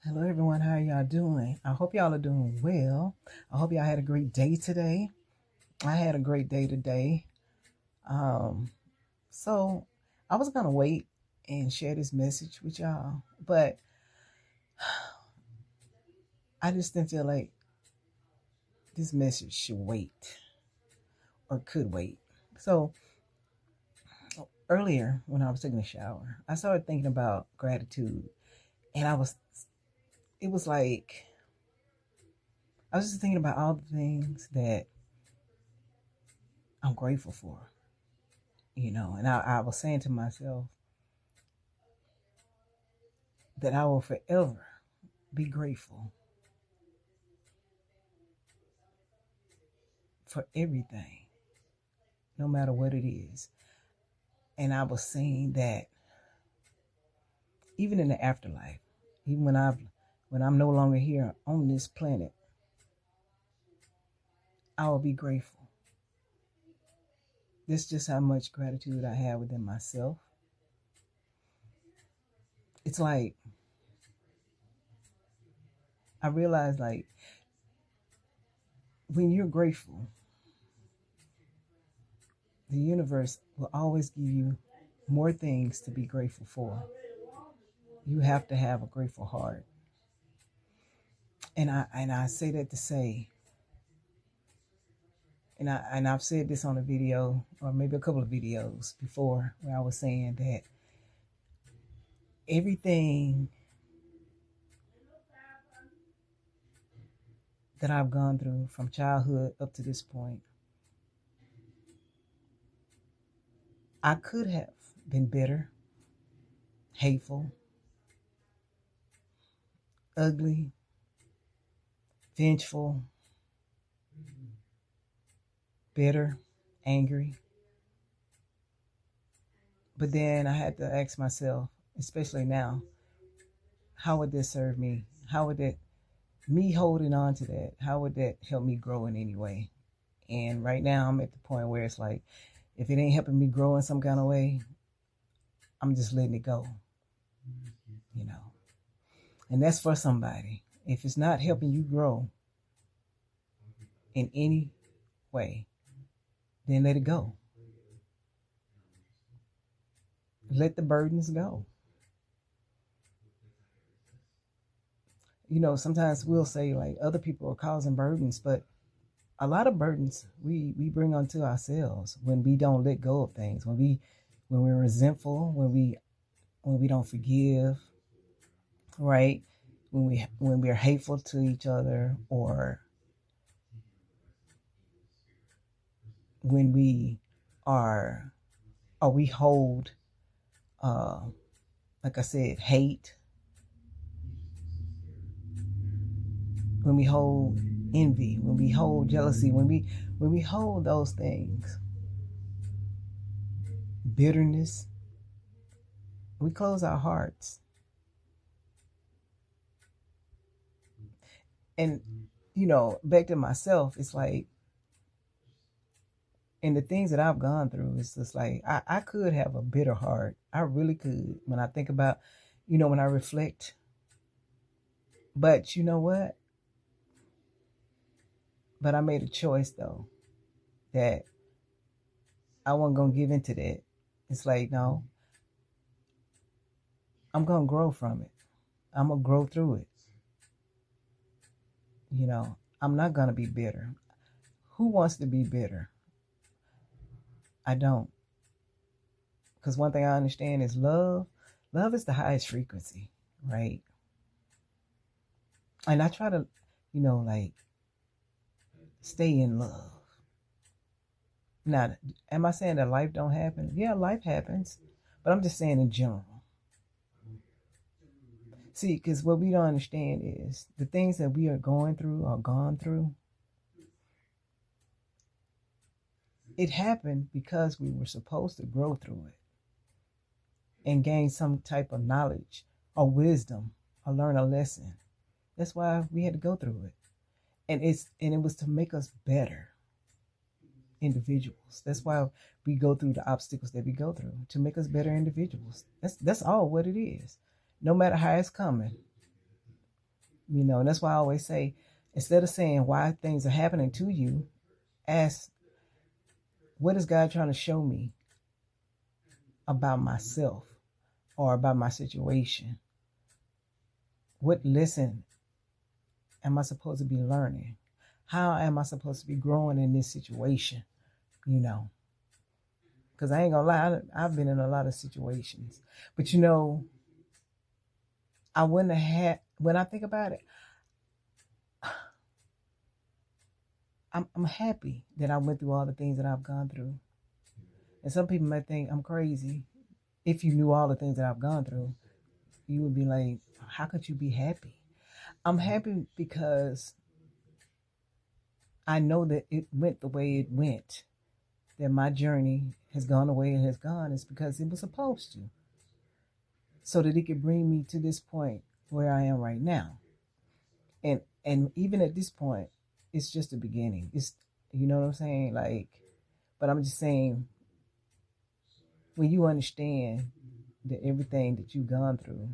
Hello everyone, how y'all doing? I hope y'all are doing well. I hope y'all had a great day today. I had a great day today. Um, so I was gonna wait and share this message with y'all, but I just didn't feel like this message should wait or could wait. So earlier when I was taking a shower, I started thinking about gratitude, and it was like I was just thinking about all the things that I'm grateful for, and I was saying to myself that I will forever be grateful for everything, no matter what it is. And I was saying that even in the afterlife, even when I'm no longer here on this planet, I will be grateful. This is just how much gratitude I have within myself. It's like I realize, like, when you're grateful, the universe will always give you more things to be grateful for. You have to have a grateful heart. And I say that to say, and I've said this on a video or maybe a couple of videos before, where I was saying that everything that I've gone through from childhood up to this point, I could have been bitter, hateful, ugly, vengeful, bitter, angry. But then I had to ask myself, especially now, how would this serve me? How would that, me holding on to that, how would that help me grow in any way? And right now I'm at the point where it's like, if it ain't helping me grow in some kind of way, I'm just letting it go, you know. And that's for somebody. If it's not helping you grow in any way, then let it go. Let the burdens go. Sometimes we'll say like other people are causing burdens, but a lot of burdens we bring onto ourselves when we don't let go of things, when we're resentful, when we don't forgive, right? When we're hateful to each other, or when we are or we hold uh like I said, hate, when we hold envy, when we hold jealousy, when we hold those things, bitterness, we close our hearts. And back to myself, it's like, and the things that I've gone through, it's just like I could have a bitter heart. I really could, when I think about, when I reflect. But you know what? But I made a choice though, that I wasn't gonna give into that. It's like, no, I'm gonna grow from it. I'm gonna grow through it. I'm not gonna be bitter. Who wants to be bitter? I don't. Because one thing I understand is love. Love is the highest frequency, right? And I try to, like, stay in love. Now, am I saying that life don't happen? Yeah, life happens. But I'm just saying in general. See, because what we don't understand is the things that we are going through or gone through, it happened because we were supposed to grow through it and gain some type of knowledge or wisdom or learn a lesson. That's why we had to go through it. And it was to make us better individuals. That's why we go through the obstacles that we go through, to make us better individuals. That's all what it is. No matter how it's coming, And that's why I always say, instead of saying why things are happening to you, ask, what is God trying to show me about myself or about my situation? What lesson am I supposed to be learning? How am I supposed to be growing in this situation? Because I ain't gonna lie, I've been in a lot of situations. But I wouldn't have had, when I think about it, I'm happy that I went through all the things that I've gone through. And some people might think I'm crazy. If you knew all the things that I've gone through, you would be like, how could you be happy? I'm happy because I know that it went the way it went, that my journey has gone the way it has gone. It's because it was supposed to, so that it could bring me to this point where I am right now. And even at this point, it's just the beginning. It's, you know what I'm saying? Like, but I'm just saying, when you understand that everything that you've gone through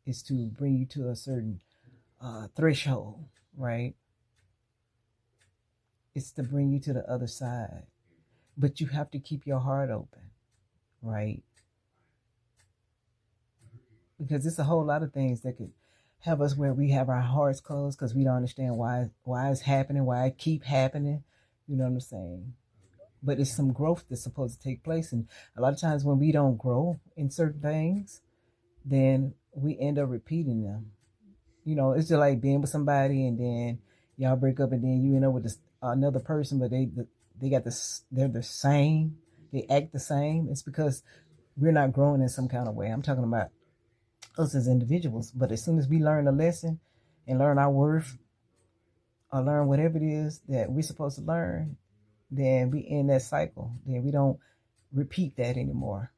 is to bring you to a certain threshold, right? It's to bring you to the other side. But you have to keep your heart open, right? Because it's a whole lot of things that could have us where we have our hearts closed because we don't understand why it's happening, why it keep happening. You know what I'm saying? But it's some growth that's supposed to take place. And a lot of times when we don't grow in certain things, then we end up repeating them. It's just like being with somebody and then y'all break up and then you end up with another person, but they got this, they're the same, they act the same. It's because we're not growing in some kind of way. I'm talking about us as individuals. But as soon as we learn a lesson and learn our worth or learn whatever it is that we're supposed to learn, then we end that cycle. Then we don't repeat that anymore.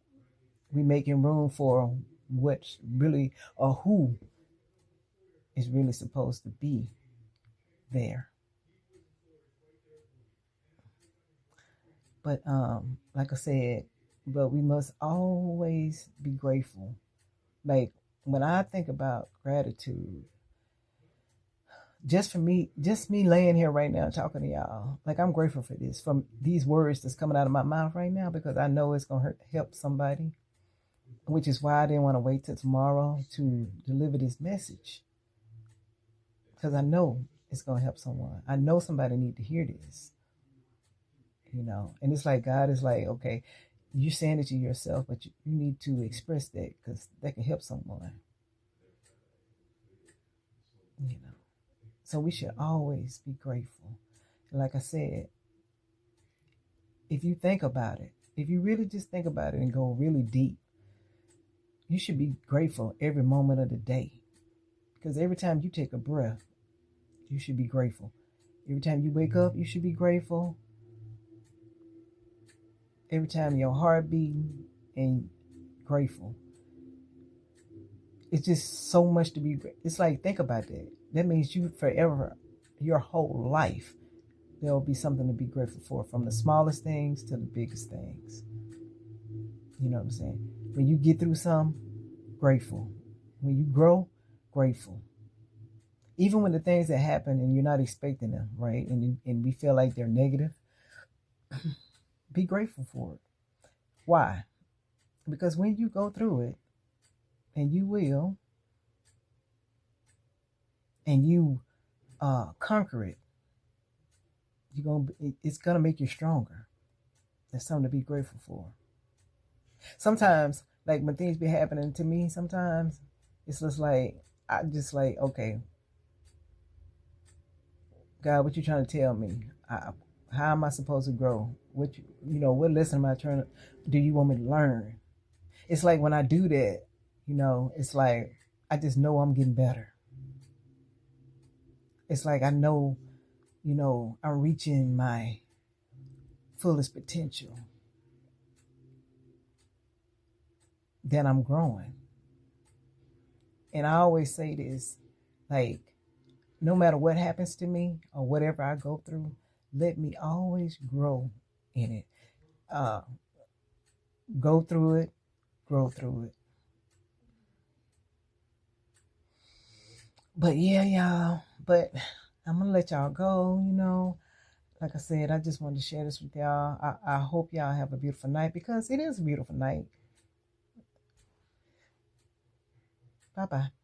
We making room for what's really, or who is really supposed to be there. But like I said, but we must always be grateful. Like, when I think about gratitude, just me laying here right now talking to y'all, like, I'm grateful for this, from these words that's coming out of my mouth right now, because I know it's gonna help somebody, which is why I didn't want to wait till tomorrow to deliver this message, because I know it's gonna help someone. I know somebody need to hear this, and it's like God is like, okay, you're saying it to yourself, but you need to express that because that can help someone. So we should always be grateful. And like I said, if you think about it, if you really just think about it and go really deep, you should be grateful every moment of the day. Because every time you take a breath, you should be grateful. Every time you wake up, you should be grateful. Every time your heart beating, and grateful. It's just so much to be. It's like, think about that. That means you forever, your whole life, there will be something to be grateful for, from the smallest things to the biggest things. You know what I'm saying? When you get through some, grateful. When you grow, grateful. Even when the things that happen and you're not expecting them, right? And we feel like they're negative, be grateful for it. Why? Because when you go through it, and you will, and you conquer it, it's gonna make you stronger. There's something to be grateful for. Sometimes, like, when things be happening to me, sometimes it's just like, I just like, okay, God, what you trying to tell me? How am I supposed to grow? What lesson am I do you want me to learn? It's like when I do that, it's like I just know I'm getting better. It's like I know, I'm reaching my fullest potential. Then I'm growing. And I always say this, like, no matter what happens to me or whatever I go through, let me always grow in it. Go through it, grow through it. But yeah, y'all. But I'm gonna let y'all go. Like I said, I just wanted to share this with y'all. I hope y'all have a beautiful night because it is a beautiful night. Bye bye.